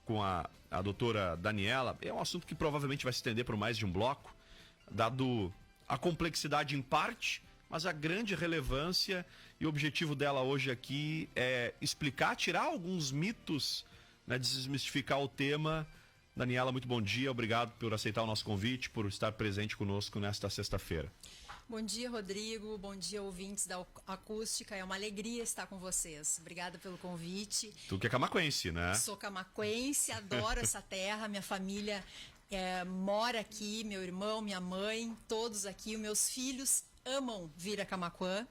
com a doutora Daniela, é um assunto que provavelmente vai se estender por mais de um bloco, dado a complexidade em parte, mas a grande relevância e o objetivo dela hoje aqui é explicar, tirar alguns mitos, né, desmistificar o tema. Daniela, muito bom dia, obrigado por aceitar o nosso convite, por estar presente conosco nesta sexta-feira. Bom dia, Rodrigo. Bom dia, ouvintes da Acústica. É uma alegria estar com vocês. Obrigada pelo convite. Tu que é camaquense, né? Sou camaquense, adoro essa terra. Minha família mora aqui, meu irmão, minha mãe, todos aqui. Os meus filhos amam vir a Camaquã.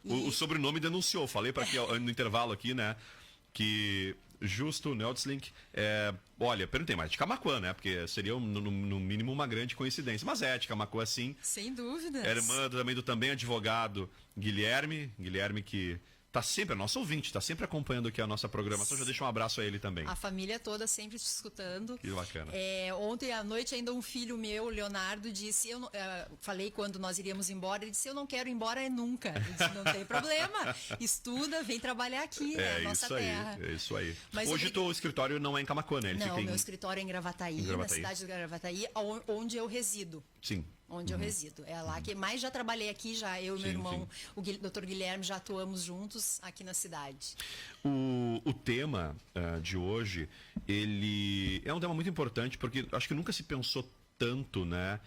O sobrenome denunciou. Falei para aqui no intervalo aqui, né? Que Justo Neudslink, olha, perguntei, mas de Camaquã, né? Porque seria no mínimo uma grande coincidência. Mas é de Camaquã, sim. Sem dúvidas. É irmã também do também advogado Guilherme que tá sempre, é nosso ouvinte, tá sempre acompanhando aqui a nossa programação. Já deixa um abraço a ele também. A família toda sempre te escutando. Que bacana. Ontem à noite ainda um filho meu, Leonardo, disse, falei quando nós iríamos embora, ele disse, eu não quero ir embora nunca. Eu disse, não tem problema, estuda, vem trabalhar aqui, né, nossa terra. É isso aí. Mas hoje o escritório não é em Camaquã, né? Não, meu escritório é em Gravataí, na cidade de Gravataí, onde eu resido. Sim. Onde eu resido. É lá que mais já trabalhei aqui, já eu e meu irmão, o Dr. Guilherme, já atuamos juntos aqui na cidade. O tema de hoje, ele é um tema muito importante, porque acho que nunca se pensou tanto, né,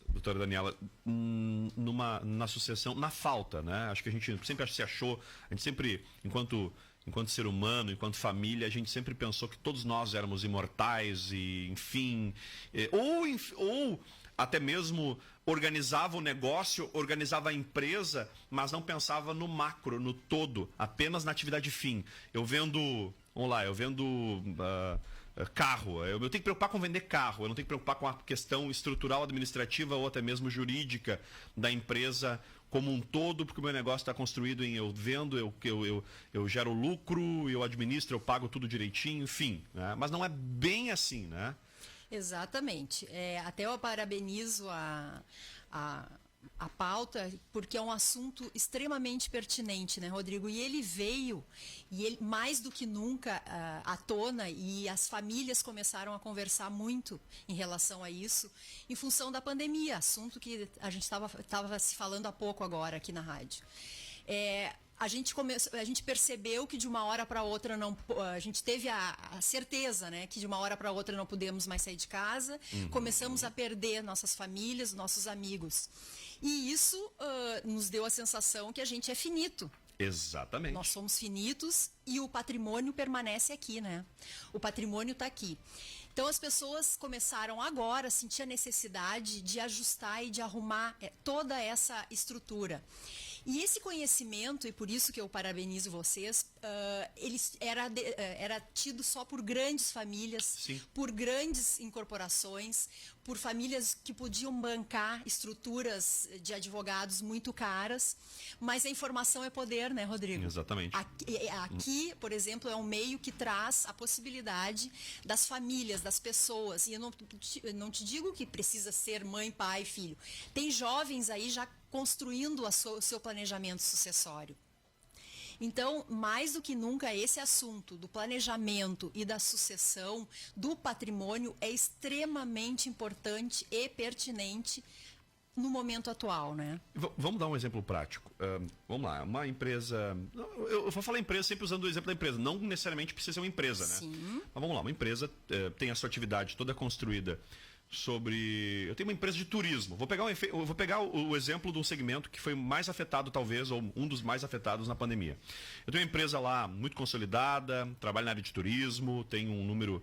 doutora Daniela, na sucessão, na falta, né? Acho que a gente sempre se achou, a gente sempre, enquanto ser humano, enquanto família, a gente sempre pensou que todos nós éramos imortais e, enfim, ou até mesmo organizava o negócio, organizava a empresa, mas não pensava no macro, no todo, apenas na atividade fim. Eu vendo carro, eu tenho que preocupar com vender carro, eu não tenho que preocupar com a questão estrutural, administrativa ou até mesmo jurídica da empresa como um todo, porque o meu negócio está construído em eu vendo, eu gero lucro, eu administro, eu pago tudo direitinho, enfim, né? Mas não é bem assim, né? Exatamente. Até eu parabenizo a pauta, porque é um assunto extremamente pertinente, né, Rodrigo? E ele veio, mais do que nunca, à tona, e as famílias começaram a conversar muito em relação a isso, em função da pandemia, assunto que a gente estava se falando há pouco agora aqui na rádio. A gente percebeu que de uma hora para outra a gente teve a certeza, né, que de uma hora para outra não podemos mais sair de casa, começamos a perder nossas famílias, nossos amigos. E isso nos deu a sensação que a gente é finito. Exatamente. Nós somos finitos e o patrimônio permanece aqui, né? O patrimônio está aqui. Então as pessoas começaram agora a sentir a necessidade de ajustar e de arrumar toda essa estrutura. E esse conhecimento, e por isso que eu parabenizo vocês, ele era tido só por grandes famílias, Sim, por grandes incorporações, por famílias que podiam bancar estruturas de advogados muito caras, mas a informação é poder, né, Rodrigo? Exatamente. Aqui, por exemplo, é um meio que traz a possibilidade das famílias, das pessoas, e eu não te digo que precisa ser mãe, pai, filho. Tem jovens aí já construindo o seu planejamento sucessório. Então, mais do que nunca, esse assunto do planejamento e da sucessão do patrimônio é extremamente importante e pertinente no momento atual, né? Vamos dar um exemplo prático. Vamos lá, uma empresa... Eu vou falar empresa sempre usando o exemplo da empresa. Não necessariamente precisa ser uma empresa, né? Sim. Mas vamos lá, uma empresa tem a sua atividade toda construída sobre... Eu tenho uma empresa de turismo. Vou pegar o exemplo de um segmento que foi mais afetado, talvez, ou um dos mais afetados na pandemia. Eu tenho uma empresa lá muito consolidada, trabalho na área de turismo, tenho um número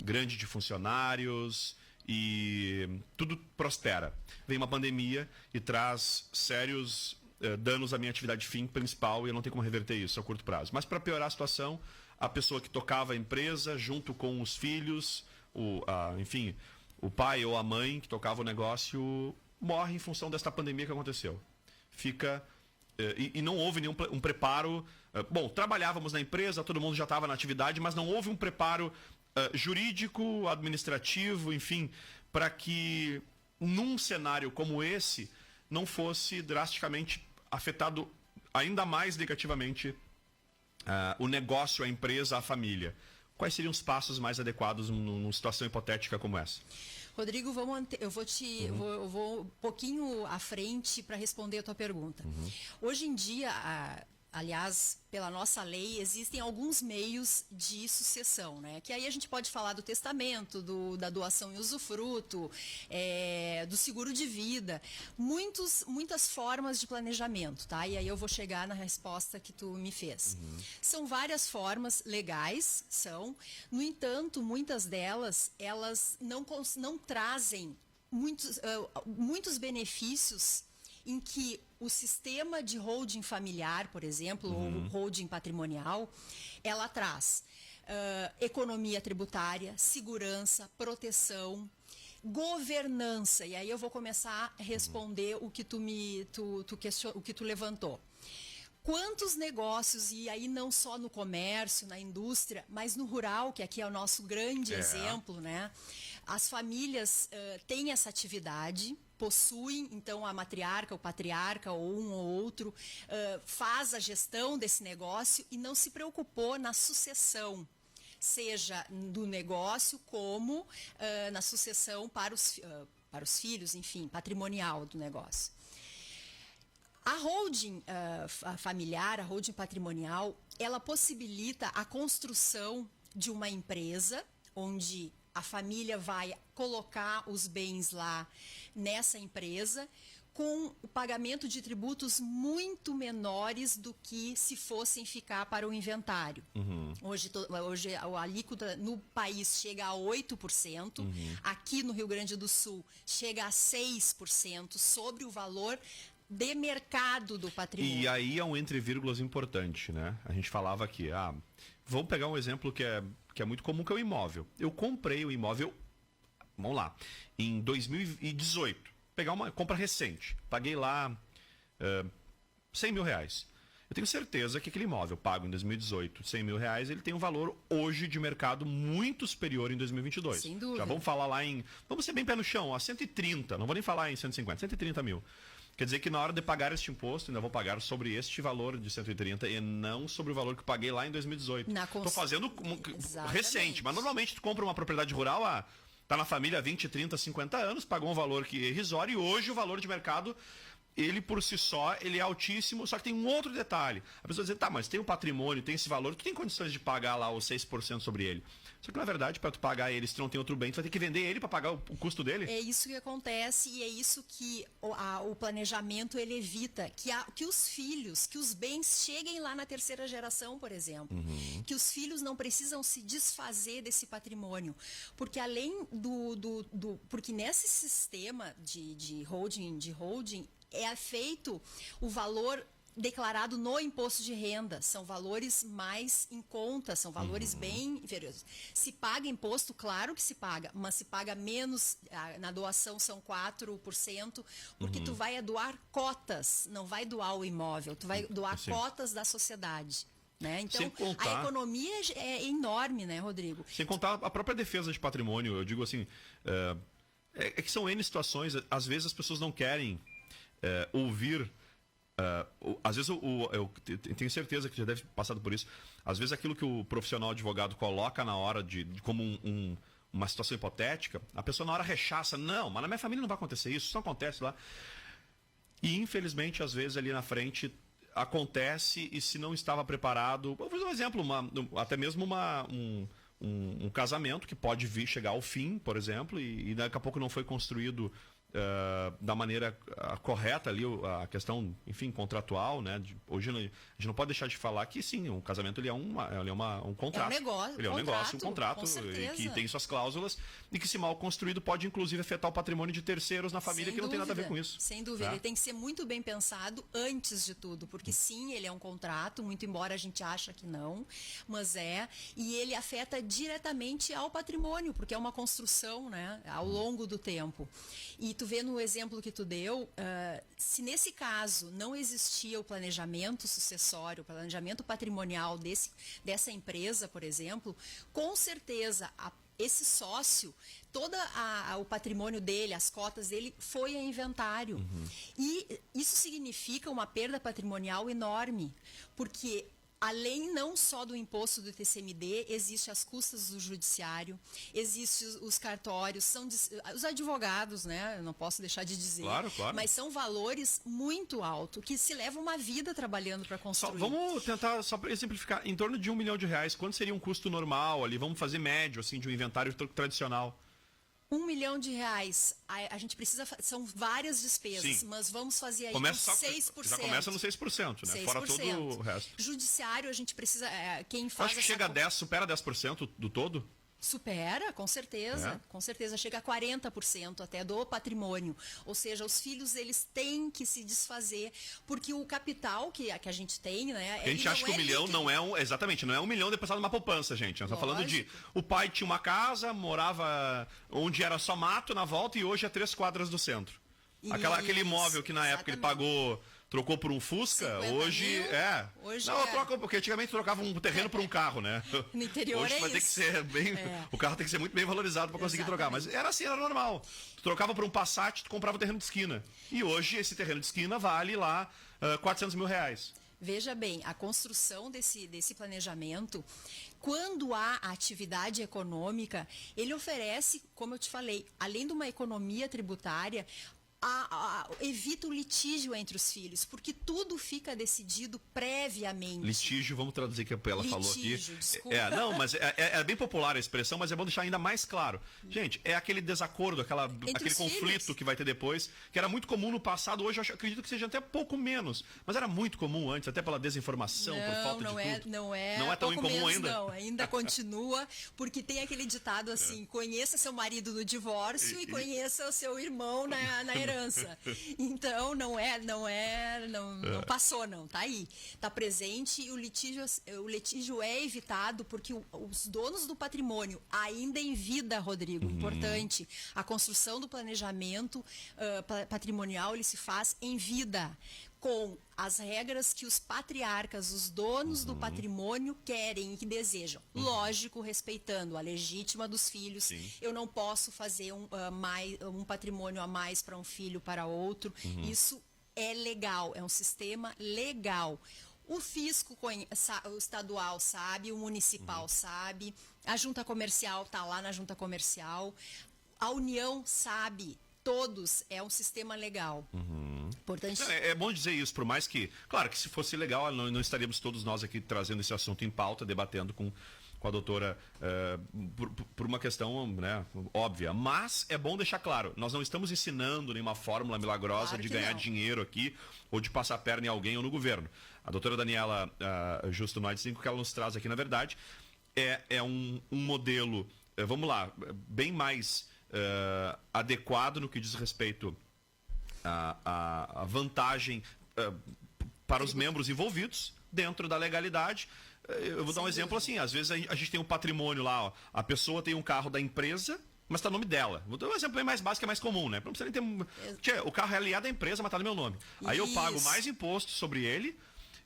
grande de funcionários e tudo prospera. Vem uma pandemia e traz sérios danos à minha atividade fim principal e eu não tenho como reverter isso a curto prazo. Mas para piorar a situação, a pessoa que tocava a empresa, junto com os filhos, enfim, o pai ou a mãe que tocava o negócio, morre em função desta pandemia que aconteceu. E não houve nenhum um preparo. Bom, trabalhávamos na empresa, todo mundo já estava na atividade, mas não houve um preparo jurídico, administrativo, enfim, para que num cenário como esse não fosse drasticamente afetado ainda mais negativamente o negócio, a empresa, a família. quais seriam os passos mais adequados numa situação hipotética como essa? Rodrigo, eu vou um pouquinho à frente para responder a tua pergunta. Hoje em dia, aliás, pela nossa lei, existem alguns meios de sucessão, né? Que aí a gente pode falar do testamento, da doação em usufruto, do seguro de vida, muitas formas de planejamento, tá? E aí eu vou chegar na resposta que tu me fez. São várias formas legais, no entanto, muitas delas, elas não trazem muitos benefícios em que o sistema de holding familiar, por exemplo, ou holding patrimonial, ela traz economia tributária, segurança, proteção, governança. E aí eu vou começar a responder o que o que tu levantou. Quantos negócios, e aí não só no comércio, na indústria, mas no rural, que aqui é o nosso grande exemplo, né? As famílias têm essa atividade, possuem, então, a matriarca, o patriarca, ou um ou outro, faz a gestão desse negócio e não se preocupou na sucessão, seja do negócio como na sucessão para os filhos, enfim, patrimonial do negócio. A holding familiar, a holding patrimonial, ela possibilita a construção de uma empresa onde a família vai colocar os bens lá nessa empresa com o pagamento de tributos muito menores do que se fossem ficar para o inventário. Hoje a alíquota no país chega a 8%, aqui no Rio Grande do Sul chega a 6% sobre o valor de mercado do patrimônio. E aí é um entre vírgulas importante, né? A gente falava aqui, vamos pegar um exemplo que é muito comum, que é o imóvel. Eu comprei o imóvel, vamos lá, em 2018. Pegar uma compra recente. Paguei lá 100 mil reais. Eu tenho certeza que aquele imóvel pago em 2018, 100 mil reais, ele tem um valor hoje de mercado muito superior em 2022. Sem dúvida. Já vamos falar lá vamos ser bem pé no chão, 130, não vou nem falar em 150, 130 mil. Quer dizer que na hora de pagar este imposto, ainda vou pagar sobre este valor de 130 e não sobre o valor que paguei lá em 2018. Estou fazendo recente, mas normalmente tu compra uma propriedade rural, tá na família há 20, 30, 50 anos, pagou um valor que é irrisório e hoje o valor de mercado, ele por si só, ele é altíssimo, só que tem um outro detalhe. A pessoa diz, mas tem um patrimônio, tem esse valor, tu tem condições de pagar lá os 6% sobre ele. Só que na verdade, para tu pagar ele, se tu não tem outro bem, tu vai ter que vender ele para pagar o custo dele. É isso que acontece e é isso que o planejamento ele evita, que os filhos, que os bens cheguem lá na terceira geração, por exemplo. Que os filhos não precisam se desfazer desse patrimônio. Porque além porque nesse sistema de holding, é feito o valor declarado no imposto de renda. São valores mais em conta, são valores bem inferiores. Se paga imposto, claro que se paga, mas se paga menos, na doação são 4%, porque tu vai doar cotas, não vai doar o imóvel, tu vai doar cotas da sociedade. Né? Então, a economia é enorme, né, Rodrigo? Sem contar a própria defesa de patrimônio, eu digo assim, que são N situações, às vezes as pessoas não querem ouvir. Às vezes eu tenho certeza que já deve ter passado por isso. Às vezes aquilo que o profissional advogado coloca na hora de como uma situação hipotética, a pessoa na hora rechaça, não, mas na minha família não vai acontecer isso não acontece lá. E infelizmente às vezes ali na frente acontece e se não estava preparado, vou fazer um exemplo, até mesmo um casamento que pode chegar ao fim, por exemplo, e daqui a pouco não foi construído da maneira correta ali, a questão, enfim, contratual, né? Hoje a gente não pode deixar de falar que sim, um casamento ele é um contrato. É um negócio. Ele é um negócio, um contrato que tem suas cláusulas e que se mal construído pode inclusive afetar o patrimônio de terceiros na família que não tem nada a ver com isso. Sem dúvida, ele tem que ser muito bem pensado antes de tudo, porque sim, ele é um contrato, muito embora a gente ache que não, mas e ele afeta diretamente ao patrimônio, porque é uma construção, né, ao longo do tempo. E tu vê no exemplo que tu deu, se nesse caso não existia o planejamento sucessório, o planejamento patrimonial dessa empresa, por exemplo, com certeza esse sócio, todo o patrimônio dele, as cotas dele, foi a inventário. E isso significa uma perda patrimonial enorme, porque além não só do imposto do TCMD, existem as custas do judiciário, existem os cartórios, os advogados, né? Eu não posso deixar de dizer. Claro, claro. Mas são valores muito altos, que se leva uma vida trabalhando para construir. Vamos tentar, só para exemplificar, em torno de R$1 milhão, quanto seria um custo normal ali? Vamos fazer médio, assim, de um inventário tradicional. R$1 milhão, a gente precisa, são várias despesas, Sim. mas vamos fazer aí Começa com só, 6%. já começa no 6%, né? 6%. Fora todo o resto. Judiciário, a gente precisa, quem faz Acho que chega a 10, supera 10% do todo? Supera, com certeza, com certeza, chega a 40% até do patrimônio, ou seja, os filhos eles têm que se desfazer, porque o capital que a gente tem, né? A gente acha que 1 milhão não é exatamente, não é 1 milhão depositado numa poupança, gente. Nós estamos falando de, o pai tinha uma casa, morava onde era só mato na volta e hoje é 3 quadras do centro. Aquele imóvel que na época ele pagou, trocou por um Fusca, hoje Hoje não, troca, porque antigamente trocava um terreno por um carro, né? No interior hoje vai ter que ser bem, o carro tem que ser muito bem valorizado para conseguir trocar, mas era assim, era normal. Tu trocava por um Passat, tu comprava um terreno de esquina. E hoje esse terreno de esquina vale lá R$400 mil. Veja bem, a construção desse planejamento, quando há atividade econômica, ele oferece, como eu te falei, além de uma economia tributária, evita o litígio entre os filhos, porque tudo fica decidido previamente. Litígio, vamos traduzir o que ela falou aqui. Desculpa. Não, mas é bem popular a expressão, mas é bom deixar ainda mais claro. Gente, é aquele desacordo, aquele conflito que vai ter depois, que era muito comum no passado, hoje eu acredito que seja até pouco menos, mas era muito comum antes, até pela desinformação, por falta de tudo. Não é tão incomum ainda? Não, ainda continua, porque tem aquele ditado assim, conheça seu marido no divórcio e conheça o seu irmão na herança. Então não passou não, tá aí, tá presente e o litígio é evitado porque os donos do patrimônio ainda em vida, Rodrigo, importante, a construção do planejamento patrimonial ele se faz em vida, com as regras que os patriarcas, os donos do patrimônio querem e que desejam. Lógico, respeitando a legítima dos filhos. Sim. Eu não posso fazer um patrimônio a mais para um filho, para outro. Isso é legal, é um sistema legal. O fisco o estadual sabe, o municipal sabe, a junta comercial está lá na junta comercial, a União sabe. Todos, é um sistema legal. Importante. É bom dizer isso, por mais que, claro que se fosse legal, não estaríamos todos nós aqui trazendo esse assunto em pauta, debatendo com a doutora por uma questão, né, óbvia. Mas é bom deixar claro, nós não estamos ensinando nenhuma fórmula milagrosa de ganhar dinheiro aqui ou de passar a perna em alguém ou no governo. A doutora Daniela Justo Noite, o que ela nos traz aqui, na verdade, é um modelo, vamos lá, bem mais adequado no que diz respeito à vantagem para os membros envolvidos dentro da legalidade. Eu vou dar um exemplo assim, às vezes a gente tem um patrimônio lá, ó, a pessoa tem um carro da empresa, mas está no nome dela. Vou dar um exemplo bem mais básico, é mais comum, né? Não precisa nem ter... o carro é aliado à empresa, mas está no meu nome. Aí eu pago mais imposto sobre ele.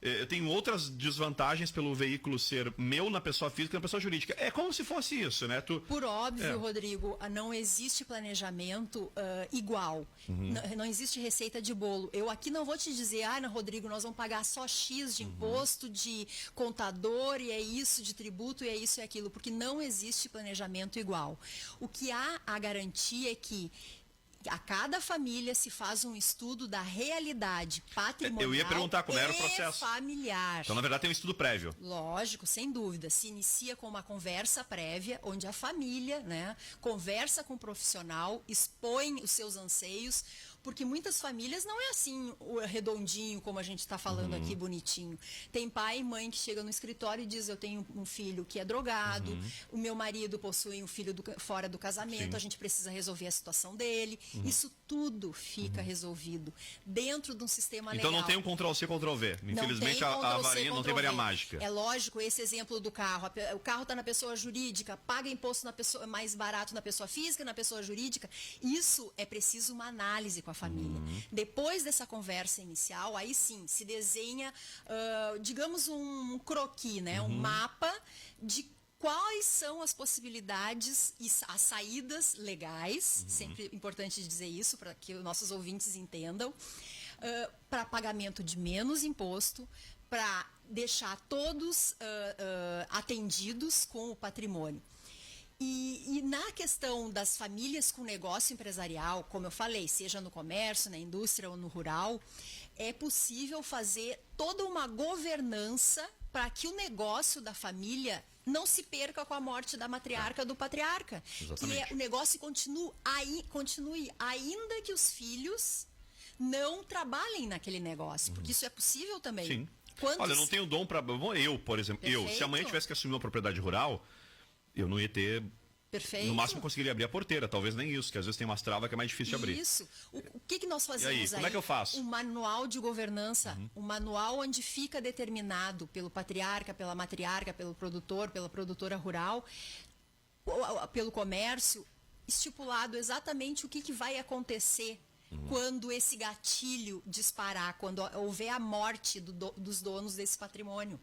Eu tenho outras desvantagens pelo veículo ser meu na pessoa física e na pessoa jurídica. É como se fosse isso, né? Por óbvio, Rodrigo, não existe planejamento igual. Não existe receita de bolo. Eu aqui não vou te dizer, Rodrigo, nós vamos pagar só X de imposto, de contador, e é isso, de tributo, e é isso e aquilo, porque não existe planejamento igual. O que há a garantia é que a cada família se faz um estudo da realidade patrimonial. Eu ia perguntar como era o processo. Familiar. Então, na verdade, tem um estudo prévio. Lógico, sem dúvida. Se inicia com uma conversa prévia, onde a família, né, conversa com o profissional, expõe os seus anseios, porque muitas famílias não é assim redondinho, como a gente está falando aqui, bonitinho. Tem pai e mãe que chegam no escritório e diz, eu tenho um filho que é drogado, o meu marido possui um filho fora do casamento, a gente precisa resolver a situação dele. Isso tudo fica resolvido dentro de um sistema legal. Então não tem um Ctrl-C, Ctrl-V. Infelizmente a varinha não tem varinha mágica. É lógico, esse exemplo do carro. O carro está na pessoa jurídica, paga imposto na pessoa mais barato na pessoa física, na pessoa jurídica. Isso é preciso uma análise com a família. Depois dessa conversa inicial, aí sim, se desenha, digamos, um croquis, né? Um mapa de quais são as possibilidades e as saídas legais, sempre importante dizer isso para que os nossos ouvintes entendam, para pagamento de menos imposto, para deixar todos atendidos com o patrimônio. E na questão das famílias com negócio empresarial, como eu falei, seja no comércio, na indústria ou no rural, é possível fazer toda uma governança para que o negócio da família não se perca com a morte da matriarca do patriarca. Exatamente. Que o negócio continue, ainda que os filhos não trabalhem naquele negócio, porque isso é possível também. Sim. Olha, eu não tenho dom para... Eu, por exemplo, se amanhã tivesse que assumir uma propriedade rural, eu não ia ter... Perfeito. No máximo eu conseguiria abrir a porteira, talvez nem isso, que às vezes tem umas travas que é mais difícil de abrir. Isso. O que nós fazemos aí? Como é que eu faço? Um manual de governança, um manual onde fica determinado pelo patriarca, pela matriarca, pelo produtor, pela produtora rural, pelo comércio, estipulado exatamente o que vai acontecer quando esse gatilho disparar, quando houver a morte dos donos desse patrimônio.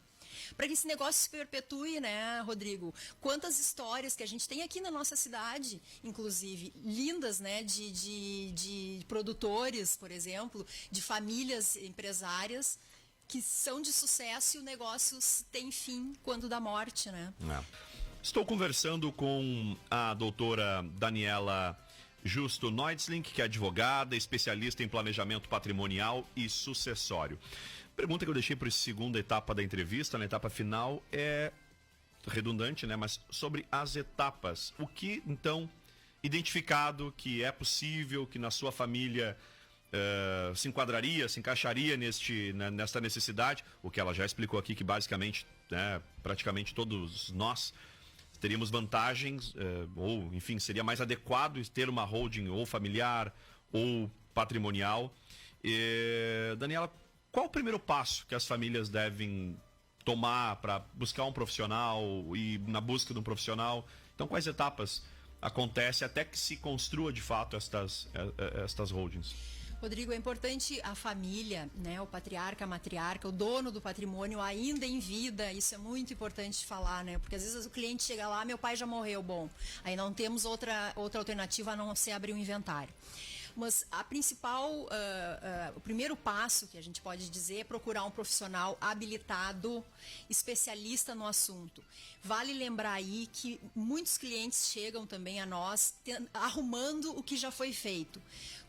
Para que esse negócio se perpetue, né, Rodrigo? Quantas histórias que a gente tem aqui na nossa cidade, inclusive, lindas, né, de produtores, por exemplo, de famílias empresárias que são de sucesso e o negócio tem fim quando dá morte, né? Estou conversando com a doutora Daniela Justo Neudslink, que é advogada, especialista em planejamento patrimonial e sucessório. Pergunta que eu deixei para a segunda etapa da entrevista, na etapa final, é redundante, né? Mas sobre as etapas. O que, então, identificado que é possível, que na sua família se enquadraria, se encaixaria nesta necessidade, o que ela já explicou aqui, que basicamente, né, praticamente todos nós teríamos vantagens, ou, enfim, seria mais adequado ter uma holding ou familiar ou patrimonial. Daniela, qual o primeiro passo que as famílias devem tomar para buscar um profissional e na busca de um profissional? Então, quais etapas acontecem até que se construa de fato estas holdings? Rodrigo, é importante a família, né, o patriarca, a matriarca, o dono do patrimônio ainda em vida, isso é muito importante falar, né, porque às vezes o cliente chega lá, meu pai já morreu, bom, aí não temos outra alternativa a não ser abrir um inventário. Mas a principal, o primeiro passo que a gente pode dizer é procurar um profissional habilitado, especialista no assunto. Vale lembrar aí que muitos clientes chegam também a nós arrumando o que já foi feito.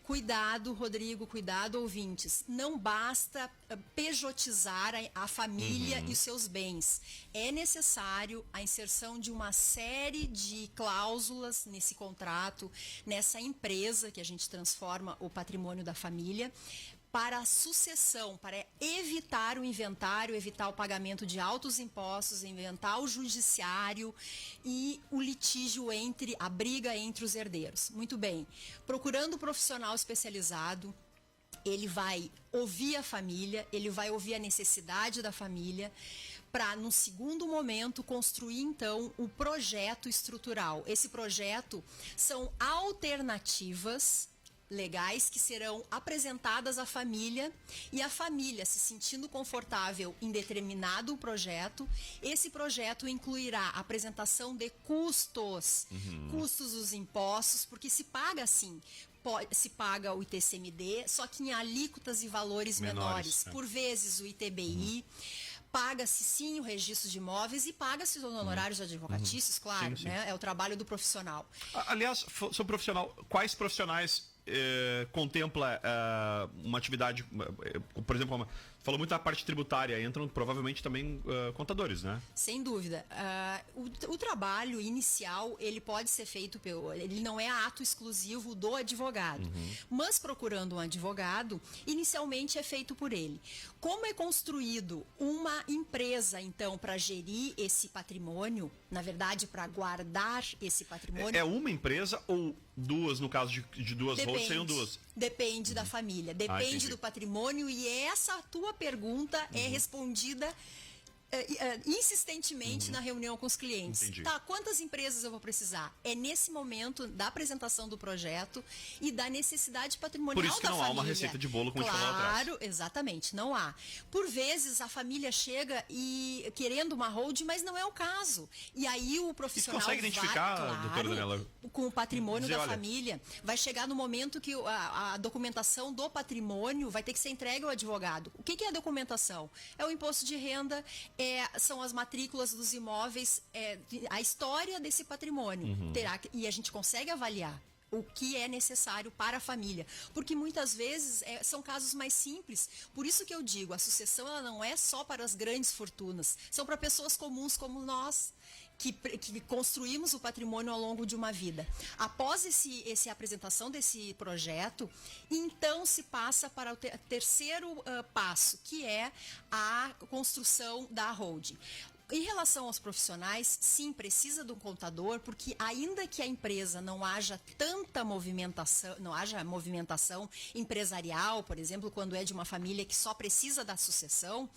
Cuidado, Rodrigo, cuidado, ouvintes. Não basta pejotizar a família e os seus bens. É necessário a inserção de uma série de cláusulas nesse contrato, nessa empresa que a gente transforma o patrimônio da família, para a sucessão, para evitar o inventário, evitar o pagamento de altos impostos, evitar o judiciário e o litígio a briga entre os herdeiros. Muito bem. Procurando um profissional especializado, ele vai ouvir a família, ele vai ouvir a necessidade da família, para, num segundo momento, construir, então, o projeto estrutural. Esse projeto são alternativas legais que serão apresentadas à família e a família se sentindo confortável em determinado projeto, esse projeto incluirá a apresentação de custos, custos dos impostos, porque se paga assim, se paga o ITCMD, só que em alíquotas e valores menores, por vezes o ITBI, paga-se sim o registro de imóveis e paga-se os honorários advocatícios, claro, sim. né? É o trabalho do profissional. Aliás, sobre profissional, quais profissionais contempla uma atividade, por exemplo, falou muito da parte tributária, entram provavelmente também contadores, né? Sem dúvida. O trabalho inicial, ele pode ser feito, ele não é ato exclusivo do advogado, mas procurando um advogado, inicialmente é feito por ele. Como é construído uma empresa, então, para gerir esse patrimônio, na verdade, para guardar esse patrimônio... É uma empresa ou duas, no caso de duas holdings, seriam duas? Depende da família, depende do patrimônio, e essa tua pergunta é respondida insistentemente na reunião com os clientes. Entendi. Tá, quantas empresas eu vou precisar? É nesse momento da apresentação do projeto e da necessidade patrimonial da família. Por isso que não há uma receita de bolo, como a gente falou atrás. Claro, exatamente, não há. Por vezes a família chega e querendo uma holding, mas não é o caso. E aí o profissional consegue identificar, doutora Daniela? Com o patrimônio Dizer, da olha, família, vai chegar no momento que a documentação do patrimônio vai ter que ser entregue ao advogado. O que é a documentação? É o imposto de renda, são as matrículas dos imóveis, a história desse patrimônio. E a gente consegue avaliar o que é necessário para a família. Porque muitas vezes são casos mais simples. Por isso que eu digo, a sucessão ela não é só para as grandes fortunas. São para pessoas comuns como nós, que construímos o patrimônio ao longo de uma vida. Após essa apresentação desse projeto, então se passa para o terceiro passo, que é a construção da holding. Em relação aos profissionais, sim, precisa de um contador, porque ainda que a empresa não haja tanta movimentação, não haja movimentação empresarial, por exemplo, quando é de uma família que só precisa da sucessão,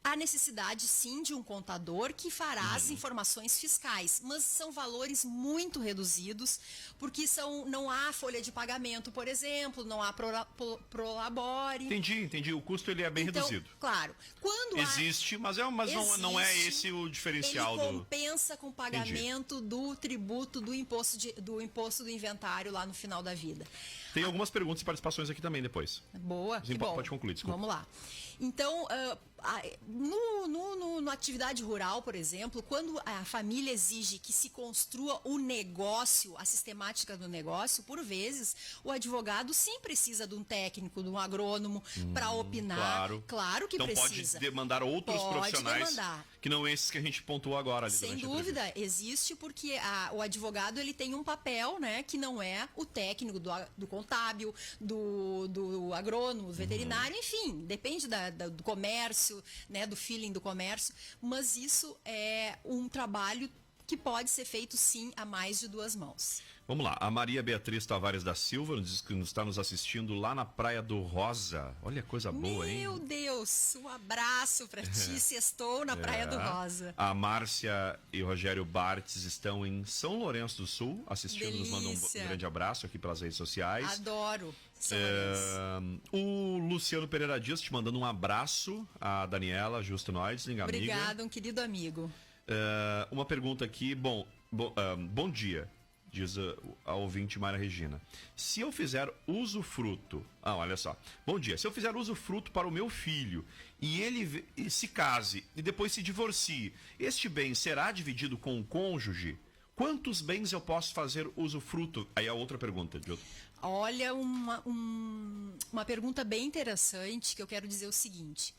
há necessidade, sim, de um contador que fará as informações fiscais, mas são valores muito reduzidos, porque não há folha de pagamento, por exemplo, não há prolabore. Entendi. O custo ele é bem reduzido. Claro. Quando existe, mas não é esse o diferencial. Ele compensa com o pagamento do tributo do imposto do inventário lá no final da vida. Tem algumas perguntas e participações aqui também depois. Boa, Sim, bom. pode concluir, desculpa. Vamos lá. Então, na atividade rural, por exemplo, quando a família exige que se construa o negócio, a sistemática do negócio, por vezes, o advogado sim precisa de um técnico, de um agrônomo, para opinar. Claro que então precisa. Então pode demandar outros profissionais que não esses que a gente pontuou agora. Ali sem dúvida, existe, porque o advogado ele tem um papel, né, que não é o técnico do contábil, do agrônomo, do veterinário, enfim, depende do comércio, né, do feeling do comércio, mas isso é um trabalho que pode ser feito sim a mais de duas mãos. Vamos lá, a Maria Beatriz Tavares da Silva nos diz que está nos assistindo lá na Praia do Rosa. Olha, coisa boa, hein? Meu Deus, um abraço para ti, sextou na Praia do Rosa. A Márcia e o Rogério Bartes estão em São Lourenço do Sul, assistindo, nos mandam um grande abraço aqui pelas redes sociais. Adoro. O Luciano Pereira Dias te mandando um abraço, a Daniela Justo Neudling, amiga. Obrigada, um querido amigo. Uma pergunta aqui, bom dia, diz a ouvinte Mayra Regina. Se eu fizer usufruto, olha só, bom dia, se eu fizer usufruto para o meu filho e ele se case e depois se divorcie, este bem será dividido com o cônjuge? Quantos bens eu posso fazer usufruto? Aí a outra pergunta, Olha, uma pergunta bem interessante, que eu quero dizer o seguinte.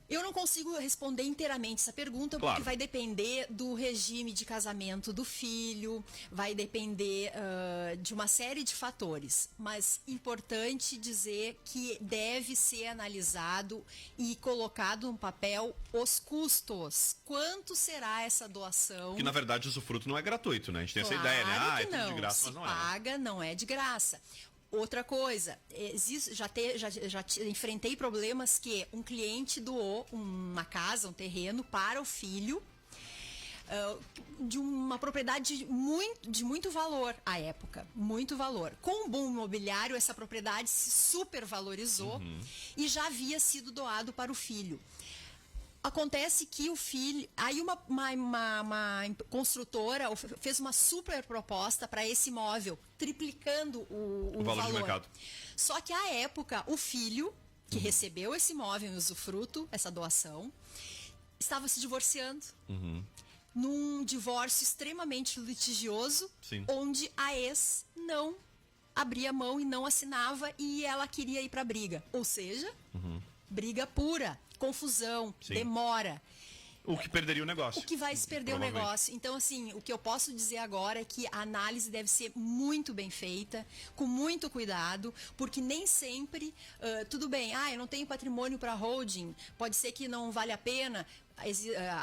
Eu não consigo responder inteiramente essa pergunta, porque vai depender do regime de casamento do filho, vai depender de uma série de fatores. Mas importante dizer que deve ser analisado e colocado no papel os custos. Quanto será essa doação? Que na verdade o usufruto não é gratuito, né? A gente tem essa ideia, né? Que é tudo de graça, mas não é. Se paga, não é de graça. Outra coisa, já enfrentei problemas que um cliente doou uma casa, um terreno para o filho de uma propriedade de muito valor à época, muito valor. Com o boom imobiliário, essa propriedade se supervalorizou e já havia sido doado para o filho. Acontece que o filho... Aí uma construtora fez uma super proposta para esse imóvel, triplicando o valor de mercado. Só que, à época, o filho, que recebeu esse imóvel em usufruto, essa doação, estava se divorciando. Num divórcio extremamente litigioso, onde a ex não abria mão e não assinava, e ela queria ir para a briga. Ou seja, briga pura. Confusão, demora. O que perderia o negócio. O que vai se perder o negócio. Então, assim, o que eu posso dizer agora é que a análise deve ser muito bem feita, com muito cuidado, porque nem sempre, tudo bem, eu não tenho patrimônio para holding, pode ser que não vale a pena,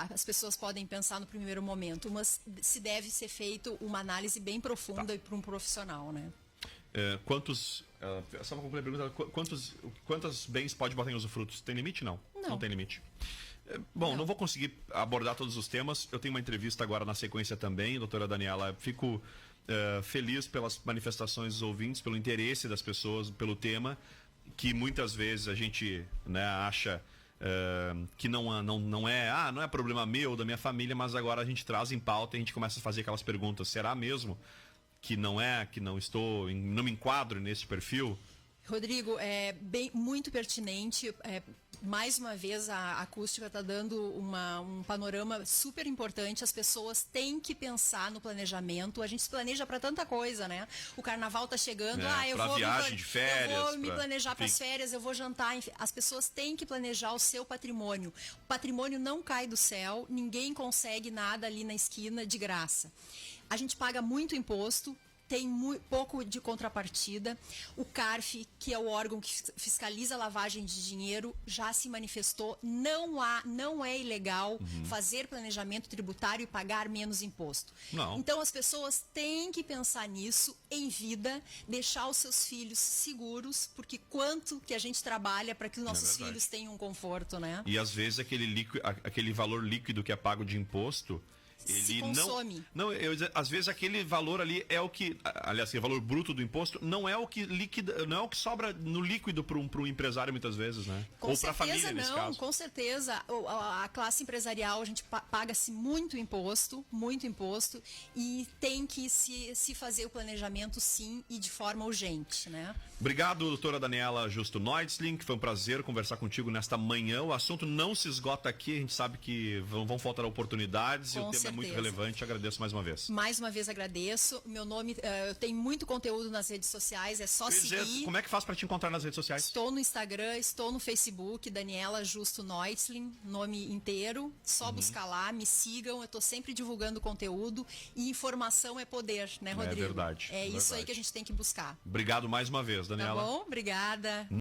as pessoas podem pensar no primeiro momento, mas se deve ser feito uma análise bem profunda e para um profissional, né? Só uma pergunta, quantos bens pode botar em usufrutos? Tem limite? Não tem limite. Bom, não vou conseguir abordar todos os temas. Eu tenho uma entrevista agora na sequência também, doutora Daniela. Fico feliz pelas manifestações dos ouvintes, pelo interesse das pessoas, pelo tema, que muitas vezes a gente, né, acha que não é problema meu, da minha família, mas agora a gente traz em pauta e a gente começa a fazer aquelas perguntas. Será mesmo que não me enquadro nesse perfil? Rodrigo, muito pertinente. Mais uma vez, a acústica está dando um panorama super importante. As pessoas têm que pensar no planejamento. A gente se planeja para tanta coisa, né? O carnaval está chegando, viagem de férias, eu vou me planejar para as férias, eu vou jantar. Enfim, as pessoas têm que planejar o seu patrimônio. O patrimônio não cai do céu, ninguém consegue nada ali na esquina de graça. A gente paga muito imposto, tem pouco de contrapartida. O CARF, que é o órgão que fiscaliza a lavagem de dinheiro, já se manifestou. Não é ilegal fazer planejamento tributário e pagar menos imposto. Não. Então as pessoas têm que pensar nisso em vida, deixar os seus filhos seguros, porque quanto que a gente trabalha para que os nossos filhos tenham um conforto, né? E às vezes aquele valor líquido que é pago de imposto, ele se consome. Às vezes aquele valor ali é o que, aliás, o valor bruto do imposto não é o que não é o que sobra no líquido para um empresário muitas vezes, né? Com ou para a família nesse caso. Com certeza, a classe empresarial, a gente paga-se muito imposto, e tem que se fazer o planejamento sim e de forma urgente, né? Obrigado, doutora Daniela Justo Neuzling, que foi um prazer conversar contigo nesta manhã. O assunto não se esgota aqui, a gente sabe que vão faltar oportunidades e o tema é muito relevante. Agradeço mais uma vez. Mais uma vez agradeço. Meu nome, eu tenho muito conteúdo nas redes sociais, é só seguir. Como é que faz para te encontrar nas redes sociais? Estou no Instagram, estou no Facebook, Daniela Justo Neuzling, nome inteiro. Só buscar lá, me sigam, eu estou sempre divulgando conteúdo e informação é poder, né, Rodrigo? É verdade. É isso aí que a gente tem que buscar. Obrigado mais uma vez, Daniela. Tá bom? Obrigada.